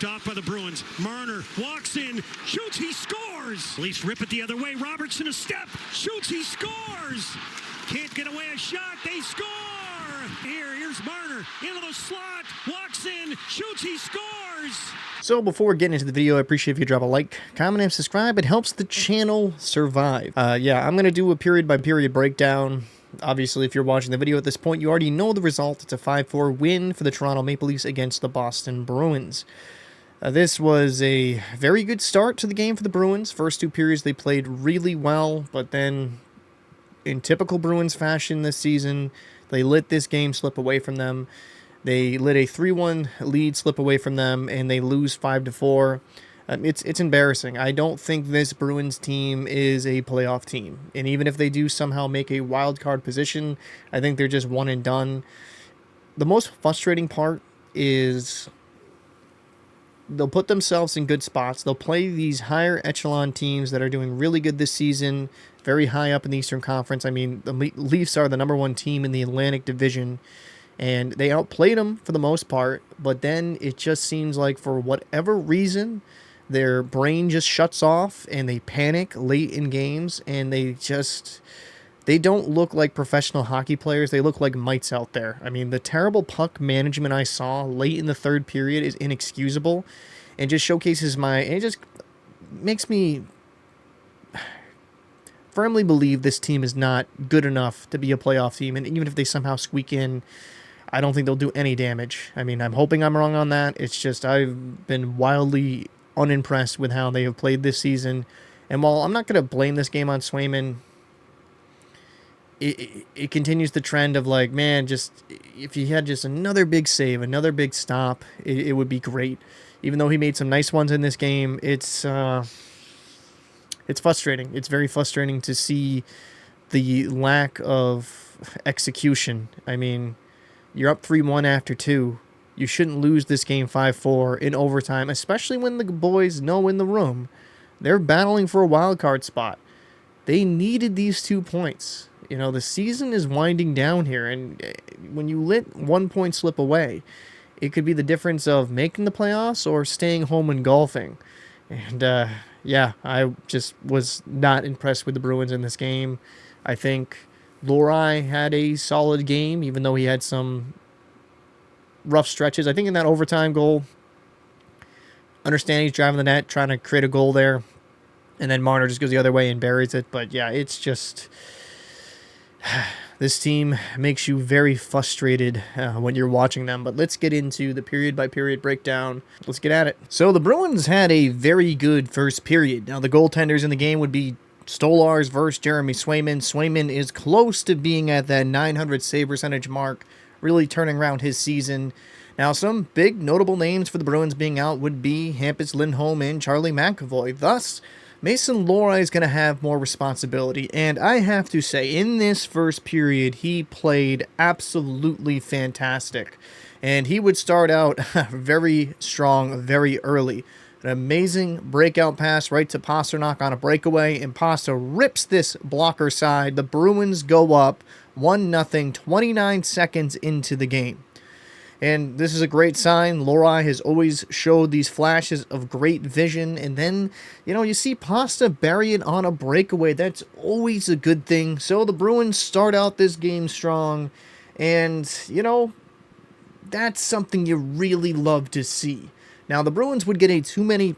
Picked off by the Bruins. Marner walks in, shoots, he scores. Leafs rip it the other way. Robertson a step, shoots, he scores. Can't get away a shot, they score. Here's Marner into the slot, walks in, shoots, he scores. So before getting into the video, I appreciate if you drop a like, comment, and subscribe. It helps the channel survive. Yeah, I'm going to do a period-by-period breakdown. Obviously, if you're watching the video at this point, you already know the result. It's a 5-4 win for the Toronto Maple Leafs against the Boston Bruins. This was a very good start to the game for the Bruins. First two periods, they played really well, but then in typical Bruins fashion this season, they let this game slip away from them. They let a 3-1 lead slip away from them, and they lose 5-4. It's embarrassing. I don't think this Bruins team is a playoff team. And even if they do somehow make a wild card position, I think they're just one and done. The most frustrating part is they'll put themselves in good spots. They'll play these higher echelon teams that are doing really good this season, very high up in the Eastern Conference. I mean, the Leafs are the #1 team in the Atlantic Division, and they outplayed them for the most part, but then it just seems like for whatever reason, their brain just shuts off and they panic late in games, and they don't look like professional hockey players. They look like mites out there. I mean, the terrible puck management I saw late in the third period is inexcusable, and just showcases it just makes me firmly believe this team is not good enough to be a playoff team, and even if they somehow squeak in, I don't think they'll do any damage. I mean, I'm hoping I'm wrong on that. It's just I've been wildly unimpressed with how they have played this season. And while I'm not going to blame this game on Swayman, it continues the trend of like, man, just if he had just another big save, another big stop, it would be great. Even though he made some nice ones in this game, it's frustrating. It's very frustrating to see the lack of execution. I mean, you're up 3-1 after 2. You shouldn't lose this game 5-4 in overtime, especially when the boys know in the room they're battling for a wild card spot. They needed these 2 points. You know, the season is winding down here, and when you let 1 point slip away, it could be the difference of making the playoffs or staying home and golfing. And, yeah, I just was not impressed with the Bruins in this game. I think Lohrei had a solid game, even though he had some rough stretches. I think in that overtime goal, understand he's driving the net, trying to create a goal there, and then Marner just goes the other way and buries it. But yeah, it's just this team makes you very frustrated when you're watching them. But let's get into the period-by-period breakdown. Let's get at it. So the Bruins had a very good first period. Now the goaltenders in the game would be Stolarz versus Jeremy Swayman. Swayman is close to being at that .900 save percentage mark, really turning around his season. Now, some big notable names for the Bruins being out would be Hampus Lindholm and Charlie McAvoy. Thus, Mason Lohrei is going to have more responsibility. And I have to say, in this first period, he played absolutely fantastic. And he would start out very strong, very early. An amazing breakout pass right to Pastrnak on a breakaway, and Pasta rips this blocker side. The Bruins go up 1-0, 29 seconds into the game. And this is a great sign. Lohrei has always showed these flashes of great vision, and then, you know, you see Pasta bury it on a breakaway. That's always a good thing. So the Bruins start out this game strong, and, you know, that's something you really love to see. Now, the Bruins would get a too many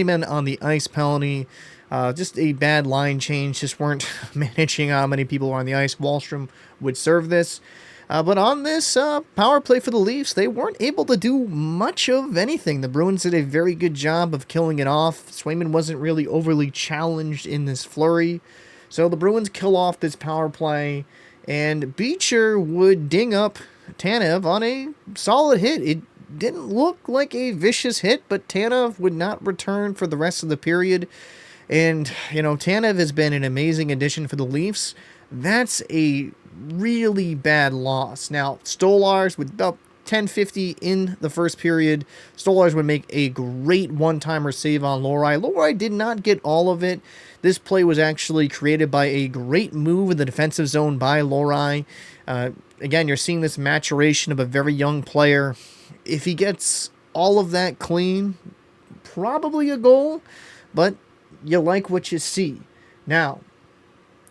men on the ice penalty, just a bad line change, just weren't managing how many people were on the ice. Wahlstrom would serve this. But on this power play for the Leafs, they weren't able to do much of anything. The Bruins did a very good job of killing it off. Swayman wasn't really overly challenged in this flurry. So the Bruins kill off this power play, and Beecher would ding up Tanev on a solid hit. It didn't look like a vicious hit, but Tanev would not return for the rest of the period. And, you know, Tanev has been an amazing addition for the Leafs. That's a really bad loss. Now, Stolarz with about 10:50 in the first period. Stolarz would make a great one-timer save on Lohrei. Lohrei did not get all of it. This play was actually created by a great move in the defensive zone by Lohrei. Again, you're seeing this maturation of a very young player. If he gets all of that clean. Probably a goal, but you like what you see. Now,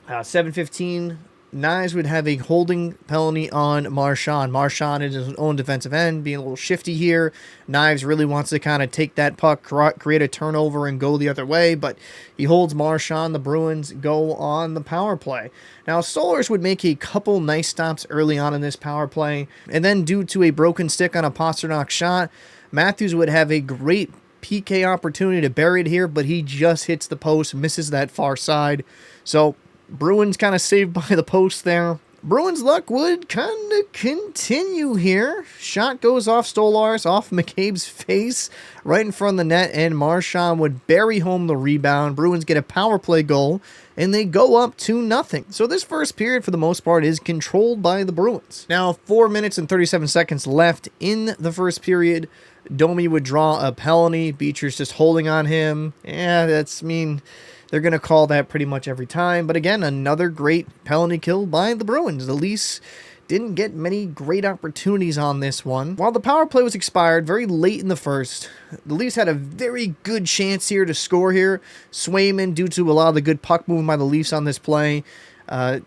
7:15, Knies would have a holding penalty on Marchand. Marchand is his own defensive end, being a little shifty here. Knives really wants to kind of take that puck, create a turnover, and go the other way, but he holds Marchand. The Bruins go on the power play. Now, Stolarz would make a couple nice stops early on in this power play, and then due to a broken stick on a Pastrnak shot, Matthews would have a great PK opportunity to bury it here, but he just hits the post, misses that far side. So Bruins kind of saved by the post there. Bruins luck would kind of continue here. Shot goes off Stolarz, off McCabe's face, right in front of the net, and Marchand would bury home the rebound. Bruins get a power play goal, and they go up 2-0. So this first period, for the most part, is controlled by the Bruins. Now, 4 minutes and 37 seconds left in the first period. Domi would draw a penalty. Beecher's just holding on him. Yeah, they're going to call that pretty much every time. But again, another great penalty kill by the Bruins. The Leafs didn't get many great opportunities on this one. While the power play was expired very late in the first, the Leafs had a very good chance here to score here. Swayman, due to a lot of the good puck movement by the Leafs on this play, kind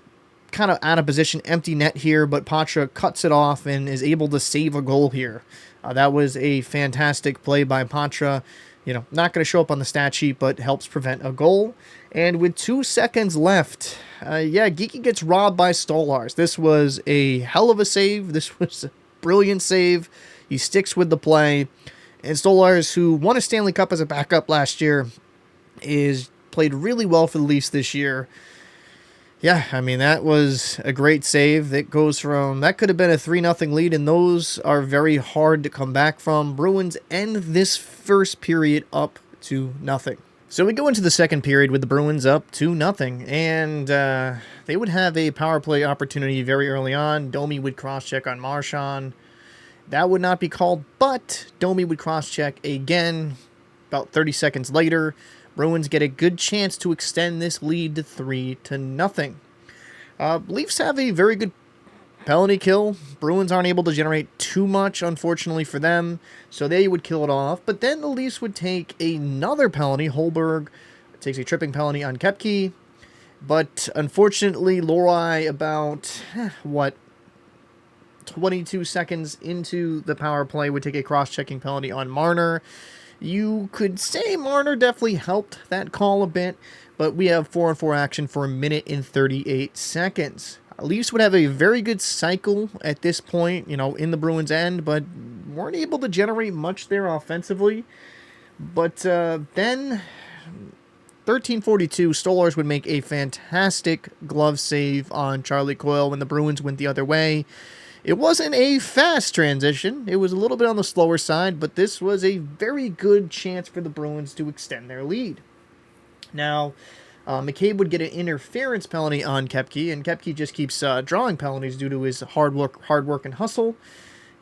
of out of position, empty net here, but Patra cuts it off and is able to save a goal here. That was a fantastic play by Patra. Not going to show up on the stat sheet, but helps prevent a goal. And with 2 seconds left, Geekie gets robbed by Stolarz. This was a hell of a save. This was a brilliant save. He sticks with the play. And Stolarz, who won a Stanley Cup as a backup last year, is played really well for the Leafs this year. Yeah, that was a great save. That could have been a 3-0 lead, and those are very hard to come back from. Bruins end this first period up 2-0. So we go into the second period with the Bruins up 2-0, and they would have a power play opportunity very early on. Domi would cross-check on Marchand. That would not be called, but Domi would cross-check again about 30 seconds later. Bruins get a good chance to extend this lead to 3-0. Leafs have a very good penalty kill. Bruins aren't able to generate too much, unfortunately for them, so they would kill it off. But then the Leafs would take another penalty. Holberg takes a tripping penalty on Koepke. But unfortunately, Lorei, about, 22 seconds into the power play, would take a cross-checking penalty on Marner. You could say Marner definitely helped that call a bit, but we have 4-on-4 action for 1 minute and 38 seconds. Leafs would have a very good cycle at this point, in the Bruins' end, but weren't able to generate much there offensively. But then, 13:42, Stolarz would make a fantastic glove save on Charlie Coyle when the Bruins went the other way. It wasn't a fast transition. It was a little bit on the slower side, but this was a very good chance for the Bruins to extend their lead. Now, McCabe would get an interference penalty on Koepke, and Koepke just keeps drawing penalties due to his hard work and hustle.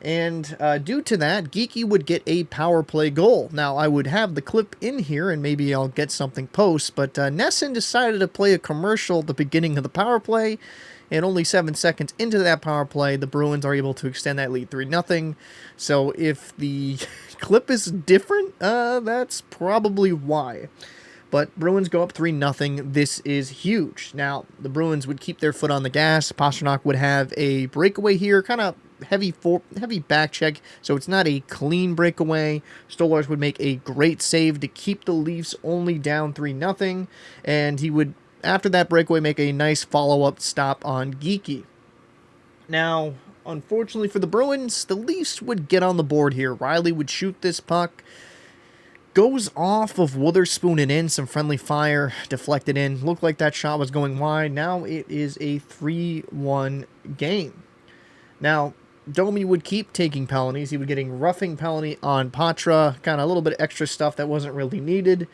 And due to that, Geekie would get a power play goal. Now, I would have the clip in here, and maybe I'll get something post, but Nesson decided to play a commercial at the beginning of the power play, and only 7 seconds into that power play, the Bruins are able to extend that lead 3-0. So if the clip is different, that's probably why. But Bruins go up 3-0. This is huge. Now, the Bruins would keep their foot on the gas. Pastrnak would have a breakaway here, kind of heavy back check, so it's not a clean breakaway. Stolarz would make a great save to keep the Leafs only down 3-0, and he would, after that breakaway, make a nice follow-up stop on Geekie. Now, unfortunately for the Bruins, the Leafs would get on the board here. Riley would shoot this puck. Goes off of Witherspoon and in, some friendly fire, deflected in. Looked like that shot was going wide. Now it is a 3-1 game. Now, Domi would keep taking penalties. He would getting roughing penalty on Patra, kind of a little bit of extra stuff that wasn't really needed.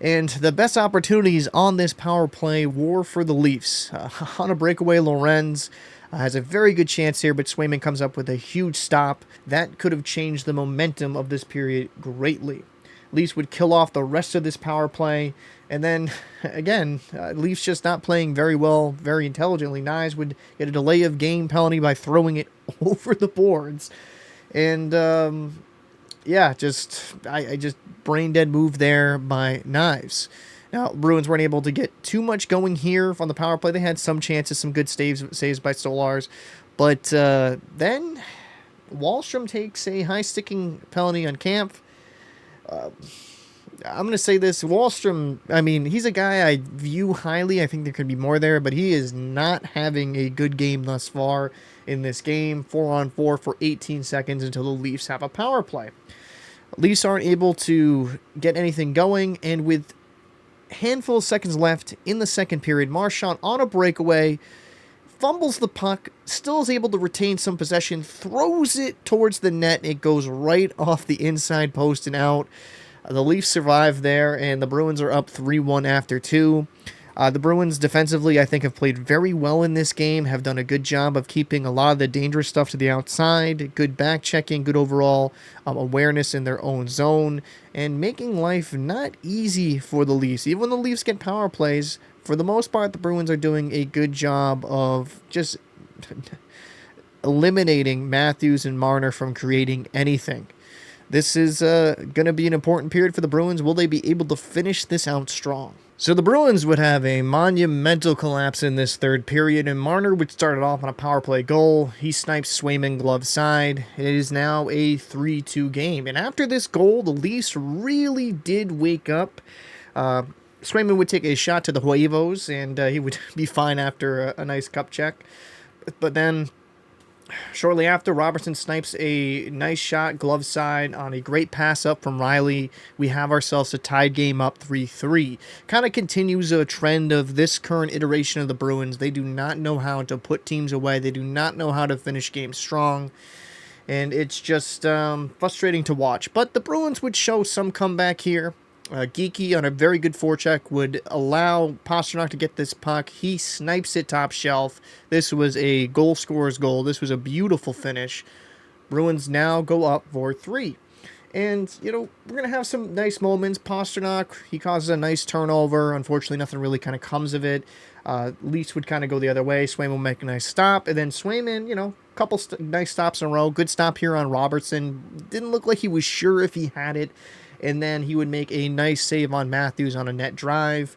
And the best opportunities on this power play were for the Leafs. On a breakaway, Lorenz has a very good chance here, but Swayman comes up with a huge stop. That could have changed the momentum of this period greatly. Leafs would kill off the rest of this power play. And then, again, Leafs just not playing very well, very intelligently. Knies would get a delay of game penalty by throwing it over the boards. And, yeah, I just brain dead move there by Knives. Now, Bruins weren't able to get too much going here on the power play. They had some chances, some good saves by Stolars. But then Wahlstrom takes a high-sticking penalty on Camp. I'm going to say this. Wahlstrom, I mean, he's a guy I view highly. I think there could be more there, but he is not having a good game thus far in this game. 4-on-4 for 18 seconds until the Leafs have a power play. Leafs aren't able to get anything going, and with handful of seconds left in the second period, Marchand on a breakaway fumbles the puck, still is able to retain some possession, throws it towards the net. It goes right off the inside post and out. The Leafs survive there, and the Bruins are up 3-1 after 2. The Bruins defensively, I think, have played very well in this game, have done a good job of keeping a lot of the dangerous stuff to the outside, good back checking, good overall awareness in their own zone, and making life not easy for the Leafs. Even when the Leafs get power plays, for the most part, the Bruins are doing a good job of just eliminating Matthews and Marner from creating anything. This is going to be an important period for the Bruins. Will they be able to finish this out strong? So the Bruins would have a monumental collapse in this third period, and Marner would start it off on a power play goal. He snipes Swayman glove side. It is now a 3-2 game. And after this goal, the Leafs really did wake up. Swayman would take a shot to the huevos, and he would be fine after a nice cup check. But then shortly after, Robertson snipes a nice shot, glove side, on a great pass up from Riley. We have ourselves a tied game up 3-3. Kind of continues a trend of this current iteration of the Bruins. They do not know how to put teams away. They do not know how to finish games strong. And it's just frustrating to watch. But the Bruins would show some comeback here. Geeky on a very good forecheck would allow Pastrnak to get this puck. He snipes it top shelf. This was a goal scorer's goal. This was a beautiful finish. Bruins now go up 4-3. And, you know, we're going to have some nice moments. Pastrnak, he causes a nice turnover. Unfortunately, nothing really kind of comes of it. Leafs would kind of go the other way. Swayman will make a nice stop. And then Swayman, you know, a couple nice stops in a row. Good stop here on Robertson. Didn't look like he was sure if he had it. And then he would make a nice save on Matthews on a net drive.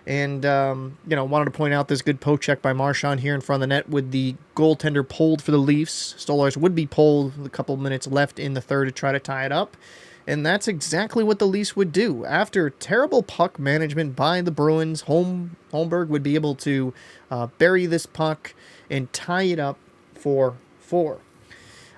And, you know, wanted to point out this good poke check by Marchand here in front of the net with the goaltender pulled for the Leafs. Stolars would be pulled with a couple minutes left in the third to try to tie it up. And that's exactly what the Leafs would do. After terrible puck management by the Bruins, Holmberg would be able to bury this puck and tie it up for 4.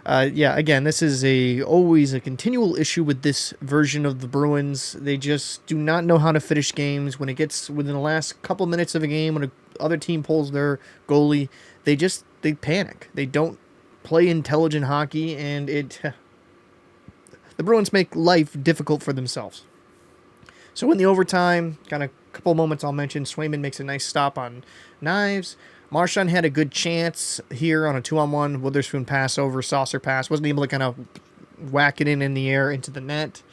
Yeah, again, this is always a continual issue with this version of the Bruins. They just do not know how to finish games. When it gets within the last couple minutes of a game, when other team pulls their goalie, they panic. They don't play intelligent hockey, and the Bruins make life difficult for themselves. So in the overtime, kind of a couple moments I'll mention, Swayman makes a nice stop on Knives. Marchand had a good chance here on a 2-on-1 Witherspoon pass over, saucer pass. Wasn't able to kind of whack it in the air into the net.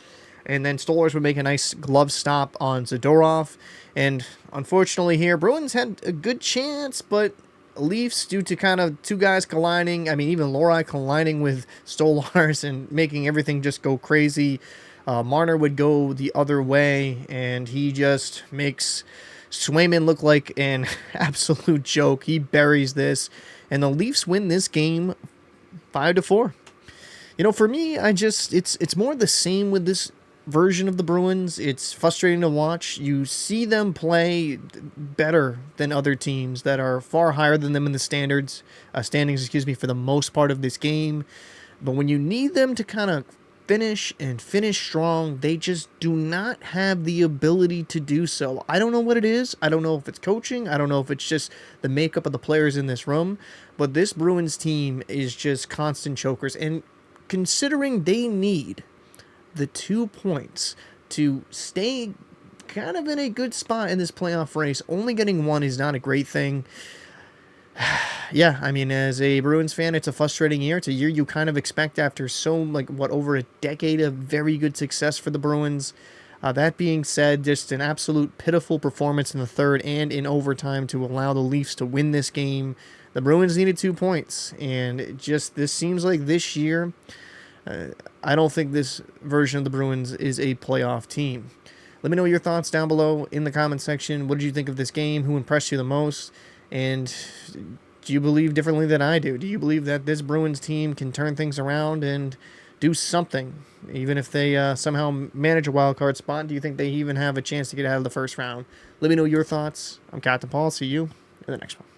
And then Stolars would make a nice glove stop on Zadorov. And unfortunately here, Bruins had a good chance, but Leafs, due to kind of two guys colliding, I mean, even Lohrei colliding with Stolars and making everything just go crazy. Marner would go the other way, and he just makes Swayman look like an absolute joke. He buries this, and the Leafs win this game 5-4. You know, for me, it's more the same with this version of the Bruins. It's frustrating to watch. You see them play better than other teams that are far higher than them in the standings, for the most part of this game. But when you need them to kind of finish strong, they just do not have the ability to do so. I don't know what it is. I don't know if it's coaching. I don't know if it's just the makeup of the players in this room. But this Bruins team is just constant chokers. And considering they need the 2 points to stay kind of in a good spot in this playoff race, only getting 1 is not a great thing. Yeah, I mean, as a Bruins fan, it's a frustrating year. It's a year you kind of expect after over a decade of very good success for the Bruins. That being said, just an absolute pitiful performance in the third and in overtime to allow the Leafs to win this game. The Bruins needed 2 points, and this seems like this year, I don't think this version of the Bruins is a playoff team. Let me know your thoughts down below in the comment section. What did you think of this game? Who impressed you the most? And do you believe differently than I do? Do you believe that this Bruins team can turn things around and do something, even if they somehow manage a wild card spot? Do you think they even have a chance to get out of the first round? Let me know your thoughts. I'm Captain Paul. See you in the next one.